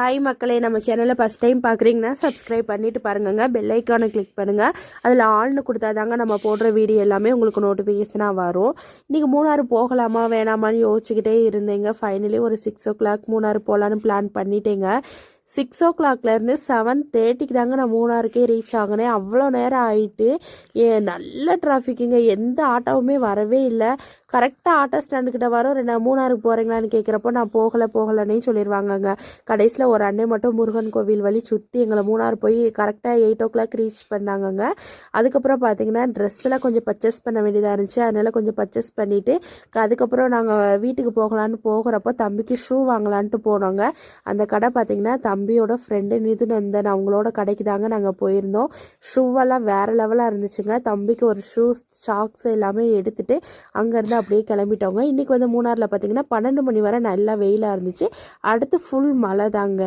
Hi மக்களே, நம்ம சேனலை ஃபஸ்ட் டைம் பார்க்குறீங்கன்னா சப்ஸ்கிரைப் பண்ணிவிட்டு பாருங்க, பெல் ஐக்கானை கிளிக் பண்ணுங்கள். அதில் ஆள்னு கொடுத்தாதாங்க நம்ம போடுற வீடியோ எல்லாமே உங்களுக்கு நோட்டிஃபிகேஷனாக வரும். இன்றைக்கி மூணாறு போகலாமா வேணாமான்னு யோசிச்சுக்கிட்டே இருந்தேங்க. ஃபைனலி ஒரு 6 o'clock மூணாறு போகலான்னு பிளான் பண்ணிட்டேங்க. 6 o'clockலேருந்து 7:30க்கு தாங்க நான் மூணாறுக்கே ரீச் ஆகினேன். அவ்வளோ நேரம் ஆகிட்டு நல்ல டிராஃபிக்குங்க. எந்த ஆட்டோவுமே வரவே இல்லை. கரெக்டாக ஆட்டோ ஸ்டாண்டுக்கிட்ட வரோம். மூணாறுக்கு போகிறீங்களான்னு கேட்குறப்போ நான் போகலைன்னே சொல்லிடுவாங்கங்க. கடைசியில் ஒரு அண்ணே மட்டும் முருகன் கோவில் வழி சுற்றி எங்களை மூணாறு போய் கரெக்டாக 8 o'clock ரீச் பண்ணாங்கங்க. அதுக்கப்புறம் பார்த்தீங்கன்னா ட்ரெஸ்ஸெல்லாம் கொஞ்சம் பர்ச்சேஸ் பண்ண வேண்டியதாக இருந்துச்சு. அதனால் கொஞ்சம் பர்ச்சேஸ் பண்ணிவிட்டு அதுக்கப்புறம் நாங்கள் வீட்டுக்கு போகலான்னு போகிறப்போ தம்பிக்கு ஷூ வாங்கலான்ட்டு போனோங்க. அந்த கடை பார்த்திங்கன்னா தம்பியோட ஃப்ரெண்டு நிதுநந்தன் அவங்களோட கடைக்கு தாங்க நாங்கள் போயிருந்தோம். ஷூவெல்லாம் வேறு லெவலாக இருந்துச்சுங்க. தம்பிக்கு ஒரு ஷூ சாக்ஸ் எல்லாமே எடுத்துகிட்டு அங்கேருந்து அப்படியே கிளம்பிட்டோங்க. இன்றைக்கி வந்து மூணாறில் பார்த்திங்கன்னா 12 மணி வரை நல்லா வெயிலாக இருந்துச்சு. அடுத்து ஃபுல் மழை தாங்க.